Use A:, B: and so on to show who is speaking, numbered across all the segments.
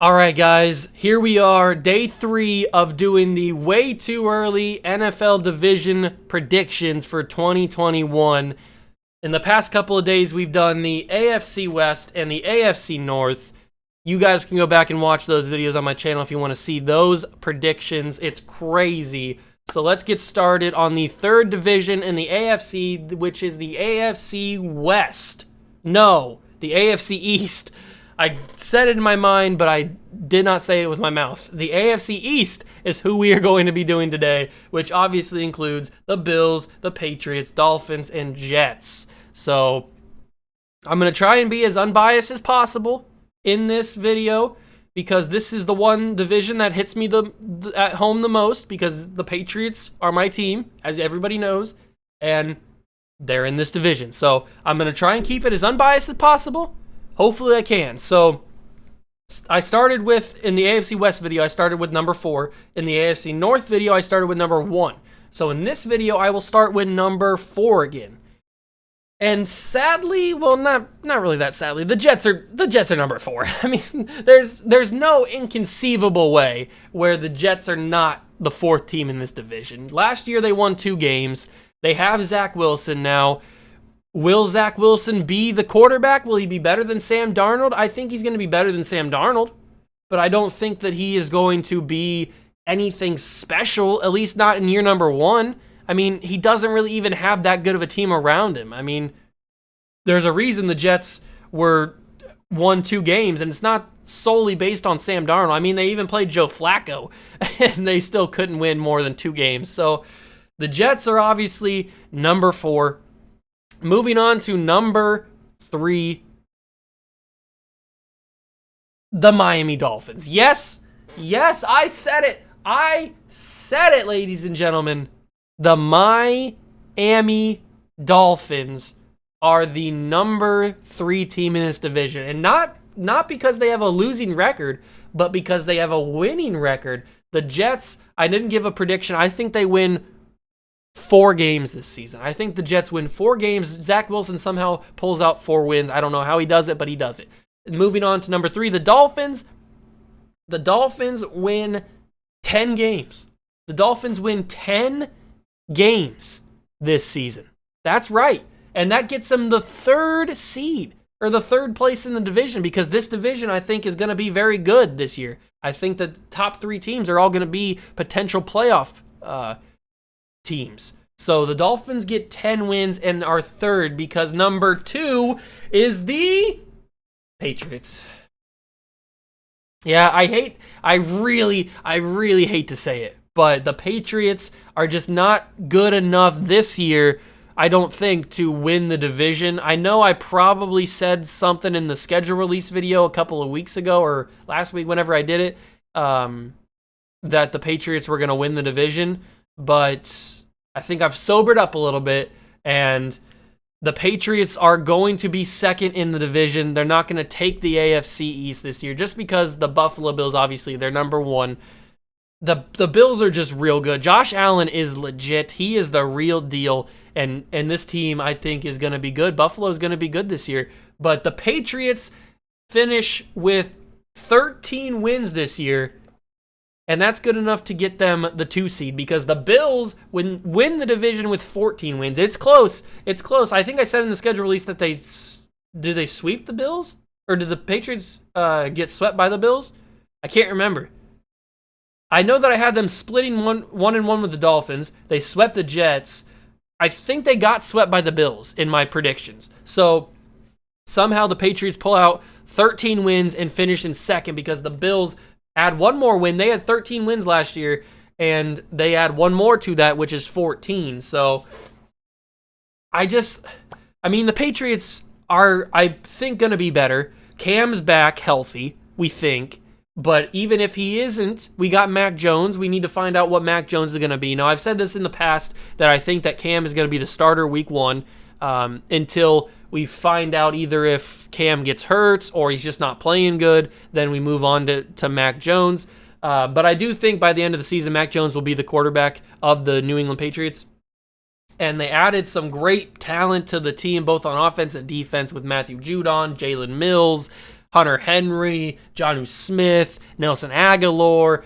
A: All right, guys, here we are, day 3 of doing the way too early NFL division predictions for 2021. In the past couple of days, we've done the AFC West and the AFC North. You guys can go back and watch those videos on my channel if you want to see those predictions. It's crazy. So let's get started on the third division in the AFC, which is the AFC West. No, the AFC East. I said it in my mind, but I did not say it with my mouth. The AFC East is who we are going to be doing today, which obviously includes the Bills, the Patriots, Dolphins, and Jets. So I'm going to try and be as unbiased as possible in this video because this is the one division that hits me at home the most because the Patriots are my team, as everybody knows, and they're in this division. So I'm going to try and keep it as unbiased as possible. Hopefully I can. So I started with, in the AFC West video, I started with number 4. In the AFC North video, I started with number 1. So in this video, I will start with number 4 again. And sadly, well, not really that sadly, the Jets are number 4. I mean, there's no inconceivable way where the Jets are not the 4th team in this division. Last year, they won 2 games. They have Zach Wilson now. Will Zach Wilson be the quarterback? Will he be better than Sam Darnold? I think he's going to be better than Sam Darnold, but I don't think that he is going to be anything special, at least not in year number 1. I mean, he doesn't really even have that good of a team around him. I mean, there's a reason the Jets won 2 games, and it's not solely based on Sam Darnold. I mean, they even played Joe Flacco, and they still couldn't win more than 2 games. So the Jets are obviously number 4. Moving on to number 3, the Miami Dolphins. Yes, I said it. I said it, ladies and gentlemen. The Miami Dolphins are the number 3 team in this division. And not because they have a losing record, but because they have a winning record. The Jets, I didn't give a prediction. I think they win 4 games this season. I think the Jets win 4 games. Zach Wilson somehow pulls out 4 wins. I don't know how he does it, but he does it. Moving on to number 3, the Dolphins. The Dolphins win 10 games. The Dolphins win 10 games this season. That's right. And that gets them the 3rd seed, or the 3rd place in the division, because this division, I think, is going to be very good this year. I think the top 3 teams are all going to be potential playoff teams. So the Dolphins get 10 wins and are 3rd because number 2 is the Patriots. Yeah, I really hate to say it, but the Patriots are just not good enough this year, I don't think, to win the division. I know I probably said something in the schedule release video a couple of weeks ago or last week whenever I did it, that the Patriots were going to win the division, but I think I've sobered up a little bit, and the Patriots are going to be 2nd in the division. They're not going to take the AFC East this year just because the Buffalo Bills, obviously, they're number 1. The Bills are just real good. Josh Allen is legit. He is the real deal, and this team, I think, is going to be good. Buffalo is going to be good this year, but the Patriots finish with 13 wins this year, and that's good enough to get them the 2 seed because the Bills win the division with 14 wins. It's close. It's close. I think I said in the schedule release that did they sweep the Bills? Or did the Patriots get swept by the Bills? I can't remember. I know that I had them splitting 1-1 with the Dolphins. They swept the Jets. I think they got swept by the Bills in my predictions. So somehow the Patriots pull out 13 wins and finish in 2nd because the Bills add 1 more win. They had 13 wins last year, and they add 1 more to that, which is 14. So the Patriots are, I think, going to be better. Cam's back healthy, we think. But even if he isn't, we got Mac Jones. We need to find out what Mac Jones is going to be. Now, I've said this in the past that I think that Cam is going to be the starter week 1 until we find out either if Cam gets hurt or he's just not playing good. Then we move on to Mac Jones. But I do think by the end of the season, Mac Jones will be the quarterback of the New England Patriots. And they added some great talent to the team, both on offense and defense, with Matthew Judon, Jalen Mills, Hunter Henry, Jonnu Smith, Nelson Aguilar.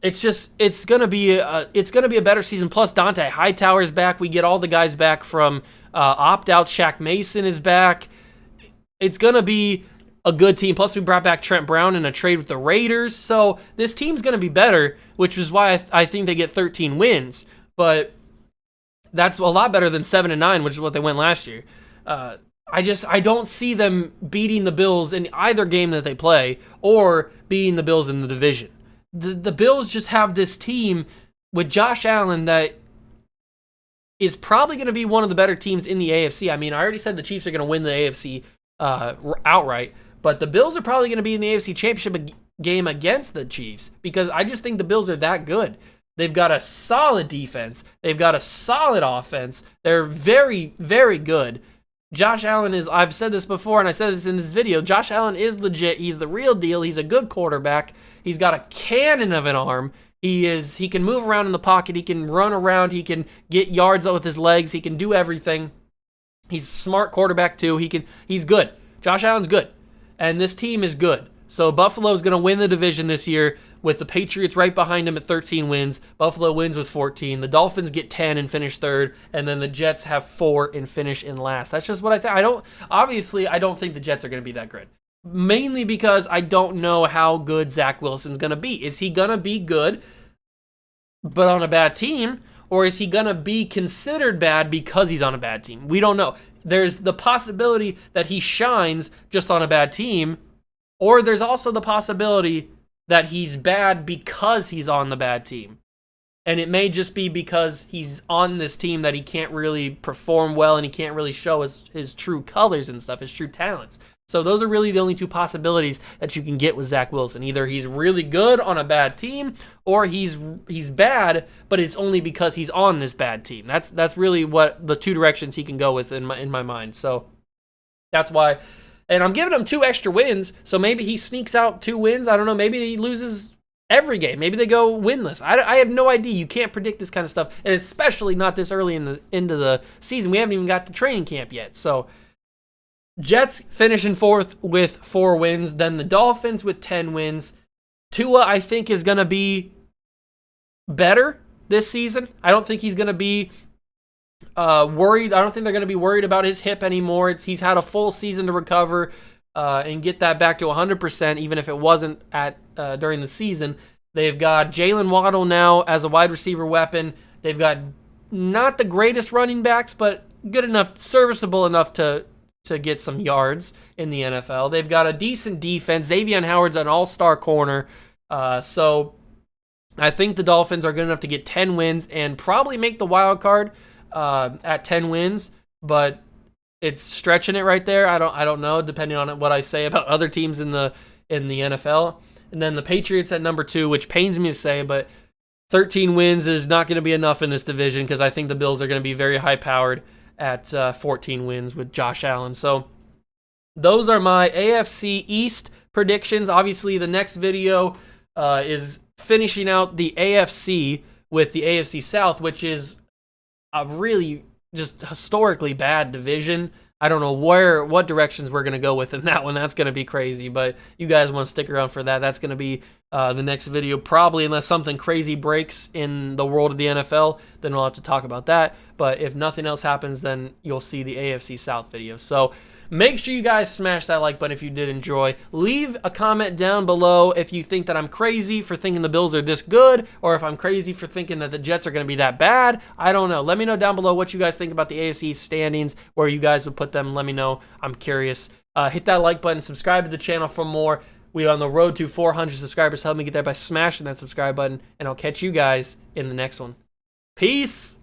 A: It's gonna be a better season. Plus Dante Hightower's back. We get all the guys back from opt-outs. Shaq Mason is back. It's gonna be a good team. Plus we brought back Trent Brown in a trade with the Raiders. So this team's gonna be better, which is why I think they get 13 wins. But that's a lot better than 7-9, which is what they went last year. I don't see them beating the Bills in either game that they play or beating the Bills in the division. The Bills just have this team with Josh Allen that is probably going to be one of the better teams in the AFC. I mean, I already said the Chiefs are going to win the AFC outright, but the Bills are probably going to be in the AFC Championship game against the Chiefs because I just think the Bills are that good. They've got a solid defense. They've got a solid offense. They're very, very good. Josh Allen is, I've said this before, and I said this in this video, Josh Allen is legit. He's the real deal. He's a good quarterback. He's got a cannon of an arm. He can move around in the pocket. He can run around. He can get yards with his legs. He can do everything. He's a smart quarterback, too. He's good. Josh Allen's good. And this team is good. So Buffalo's going to win the division this year with the Patriots right behind him at 13 wins. Buffalo wins with 14. The Dolphins get 10 and finish third, and then the Jets have 4 and finish in last. That's just what I think. Obviously, I don't think the Jets are going to be that good. Mainly because I don't know how good Zach Wilson's going to be. Is he going to be good, but on a bad team? Or is he going to be considered bad because he's on a bad team? We don't know. There's the possibility that he shines just on a bad team, or there's also the possibility that he's bad because he's on the bad team. And it may just be because he's on this team that he can't really perform well and he can't really show his true colors and stuff, his true talents. So those are really the only two possibilities that you can get with Zach Wilson. Either he's really good on a bad team or he's bad, but it's only because he's on this bad team. That's really what the two directions he can go with in my mind. So that's why. And I'm giving him 2 extra wins, so maybe he sneaks out 2 wins. I don't know. Maybe he loses every game. Maybe they go winless. I have no idea. You can't predict this kind of stuff, and especially not this early into the season. We haven't even got to training camp yet. So Jets finishing 4th with 4 wins. Then the Dolphins with 10 wins. Tua, I think, is going to be better this season. I don't think he's going to be worried. I don't think they're going to be worried about his hip anymore. He's had a full season to recover and get that back to 100%, even if it wasn't during the season. They've got Jalen Waddle now as a wide receiver weapon. They've got not the greatest running backs, but good enough, serviceable enough to get some yards in the NFL. They've got a decent defense. Xavier Howard's an all-star corner. So I think the Dolphins are good enough to get 10 wins and probably make the wild card at 10 wins, but it's stretching it right there. I don't know, depending on what I say about other teams in the NFL. And then the Patriots at number 2, which pains me to say, but 13 wins is not going to be enough in this division because I think the Bills are going to be very high-powered at 14 wins with Josh Allen. So those are my AFC East predictions. Obviously, the next video is finishing out the AFC with the AFC South, which is a really just historically bad division. I don't know what directions we're going to go with in that one. That's going to be crazy, but you guys want to stick around for that. That's going to be the next video, probably, unless something crazy breaks in the world of the NFL, then we'll have to talk about that. But if nothing else happens, then you'll see the AFC South video. So make sure you guys smash that like button if you did enjoy. Leave a comment down below if you think that I'm crazy for thinking the Bills are this good, or if I'm crazy for thinking that the Jets are going to be that bad. I don't know. Let me know down below what you guys think about the AFC standings, where you guys would put them. Let me know. I'm curious. Hit that like button. Subscribe to the channel for more. We are on the road to 400 subscribers. Help me get there by smashing that subscribe button, and I'll catch you guys in the next one. Peace!